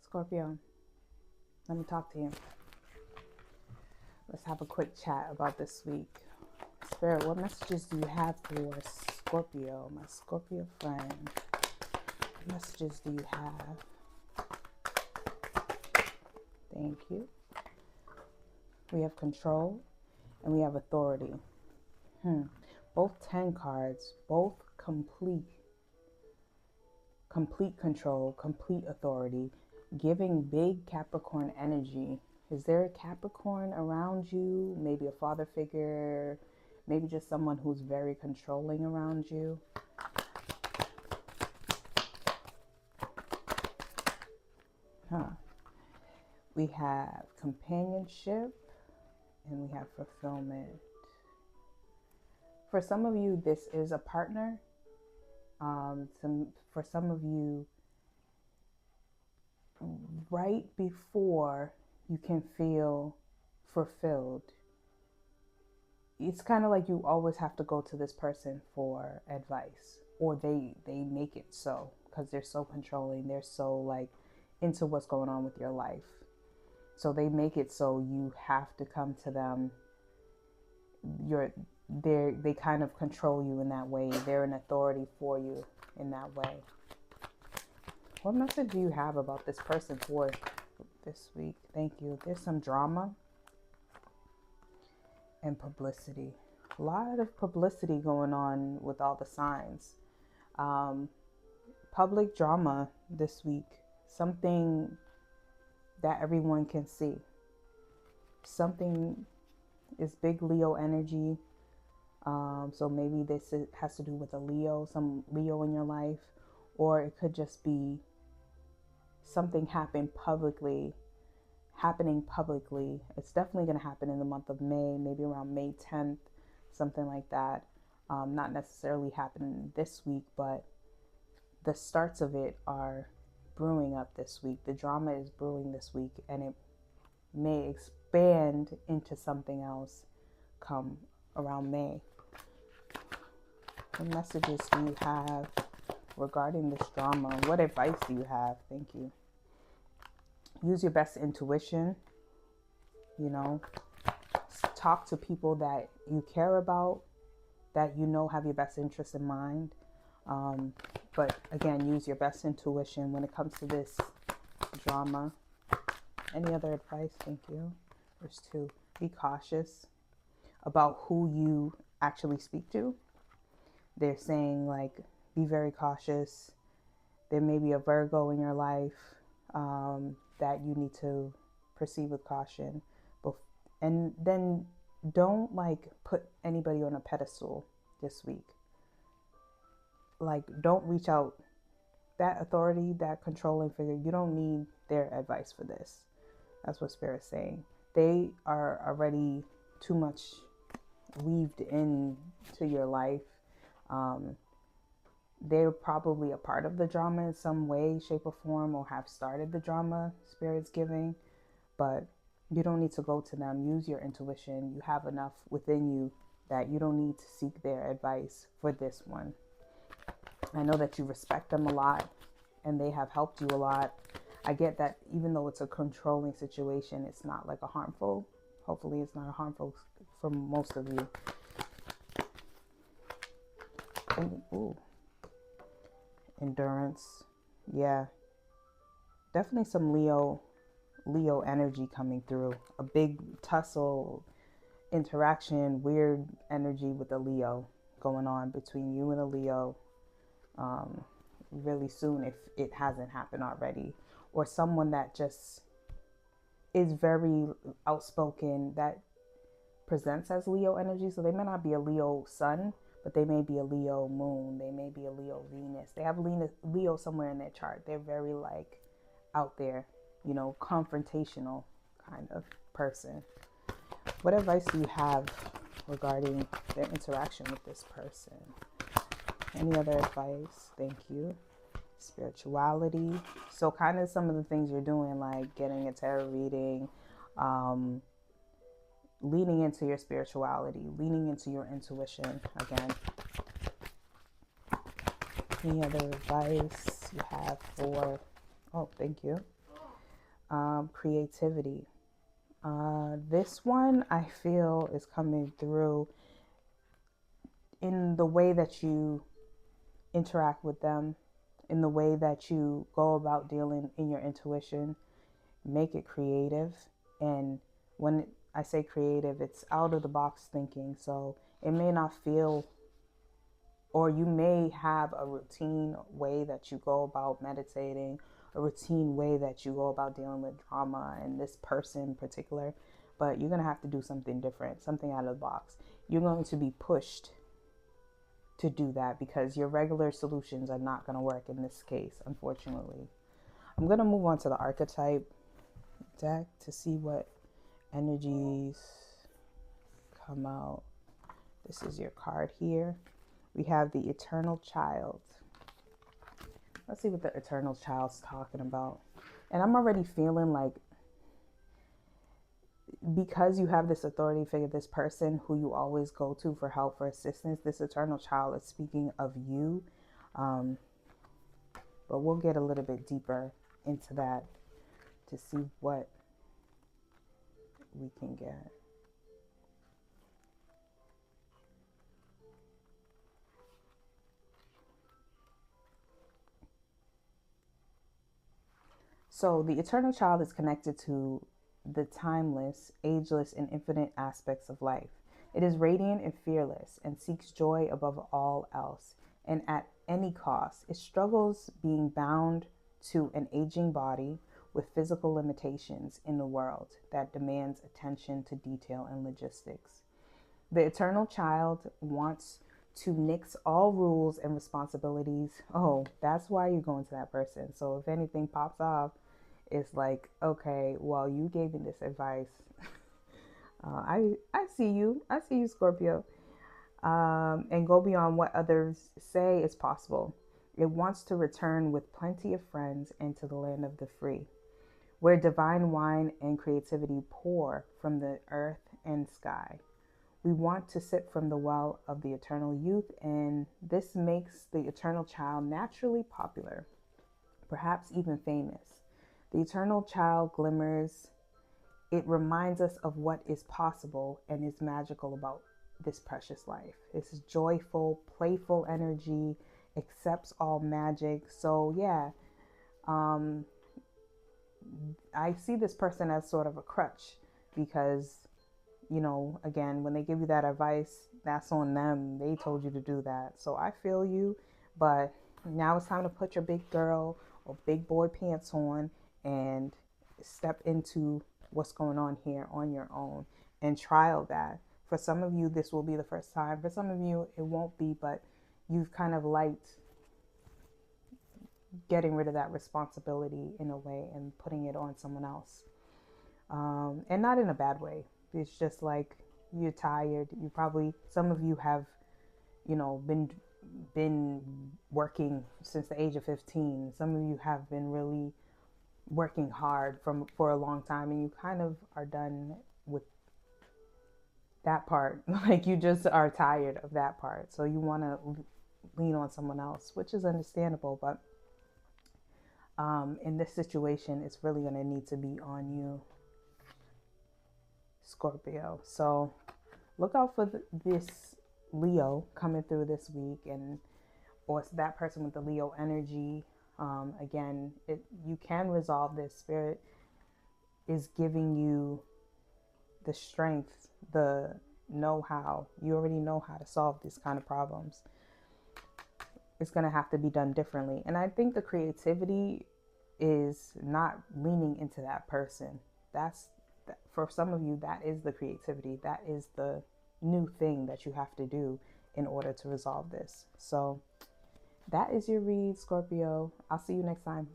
Scorpio, let me talk to you. Let's have a quick chat about this week. Spirit, what messages do you have for Scorpio, my Scorpio friend? What messages do you have? Thank you. We have control and we have authority. Both 10 cards, both complete control, complete authority, giving big Capricorn energy. Is there a Capricorn around you? Maybe a father figure, maybe just someone who's very controlling around you. We have companionship and we have fulfillment. For some of you, this is a partner. For some of you, right before you can feel fulfilled, it's kind of like you always have to go to this person for advice, or they make it so, because they're so controlling, they're so like into what's going on with your life. So they make it so you have to come to them. They kind of control you in that way. They're an authority for you in that way. What message do you have about this person for this week? Thank you. There's some drama and publicity. A lot of publicity going on with all the signs. Public drama this week. Something that everyone can see. Something is big Leo energy. So maybe this has to do with a Leo, some Leo in your life, or it could just be something happening publicly. It's definitely going to happen in the month of May, maybe around May 10th, something like that. Not necessarily happening this week, but the starts of it are brewing up this week. The drama is brewing this week, and it may expand into something else come around May. What messages do you have regarding this drama? What advice do you have? Thank you. Use your best intuition. Talk to people that you care about, that have your best interest in mind. But again, use your best intuition when it comes to this drama. Any other advice? Thank you. There's 2. Be cautious about who you actually speak to. They're saying, like, be very cautious. There may be a Virgo in your life that you need to proceed with caution. And then don't, like, put anybody on a pedestal this week. Like, don't reach out. That authority, that controlling figure, you don't need their advice for this. That's what Spirit's saying. They are already too much weaved into your life. They're probably a part of the drama in some way, shape, or form, or have started the drama Spirit's giving. But you don't need to go to them. Use your intuition. You have enough within you that you don't need to seek their advice for this one. I know that you respect them a lot and they have helped you a lot. I get that even though it's a controlling situation, it's not like a harmful. Hopefully it's not a harmful for most of you. Ooh. Endurance. Yeah. Definitely some Leo energy coming through. A big tussle, interaction, weird energy with a Leo going on between you and a Leo. Really soon, if it hasn't happened already, or someone that just is very outspoken that presents as Leo energy. So they may not be a Leo sun, but they may be a Leo moon. They may be a Leo Venus. They have Leo somewhere in their chart. They're very like out there, confrontational kind of person. What advice do you have regarding their interaction with this person? Any other advice? Thank you. Spirituality. So kind of some of the things you're doing, like getting a tarot reading, leaning into your spirituality, leaning into your intuition again. Any other advice you have for, thank you. Creativity. This one I feel is coming through in the way that you interact with them, in the way that you go about dealing in your intuition. Make it creative. And when I say creative, it's out of the box thinking. So it may not feel, or you may have a routine way that you go about meditating, a routine way that you go about dealing with drama and this person in particular, but you're going to have to do something different, something out of the box. You're going to be pushed to do that because your regular solutions are not going to work in this case, unfortunately. I'm going to move on to the archetype deck to see what energies come out. This is your card here. We have the Eternal Child. Let's see what the Eternal Child's talking about. And I'm already feeling like, because you have this authority figure, this person who you always go to for help, for assistance, this Eternal Child is speaking of you. But we'll get a little bit deeper into that to see what we can get. So the Eternal Child is connected to the timeless, ageless, and infinite aspects of life. It is radiant and fearless and seeks joy above all else. And at any cost, it struggles being bound to an aging body with physical limitations in the world that demands attention to detail and logistics. The Eternal Child wants to nix all rules and responsibilities. Oh, that's why you're going to that person. So if anything pops off, it's like, okay, well, you gave me this advice. I see you. I see you, Scorpio. And go beyond what others say is possible. It wants to return with plenty of friends into the land of the free, where divine wine and creativity pour from the earth and sky. We want to sip from the well of the eternal youth, and this makes the Eternal Child naturally popular, perhaps even famous. The Eternal Child glimmers. It reminds us of what is possible and is magical about this precious life. It's joyful, playful energy, accepts all magic. So yeah, I see this person as sort of a crutch because, you know, again, when they give you that advice, that's on them. They told you to do that. So I feel you, but now it's time to put your big girl or big boy pants on and step into what's going on here on your own and trial that. For some of you, this will be the first time. For some of you, it won't be, but you've kind of liked getting rid of that responsibility in a way and putting it on someone else. And not in a bad way. It's just like you're tired. You probably, some of you have, you know, been working since the age of 15. Some of you have been really working hard for a long time, and you kind of are done with that part. Like you just are tired of that part, so you want to lean on someone else, which is understandable. But in this situation, it's really going to need to be on you, Scorpio. So look out for this Leo coming through this week, and or it's that person with the Leo energy. Again, you can resolve this. Spirit is giving you the strength, the know-how. You already know how to solve these kind of problems. It's going to have to be done differently. And I think the creativity is not leaning into that person. For some of you, that is the creativity. That is the new thing that you have to do in order to resolve this. So that is your read, Scorpio. I'll see you next time.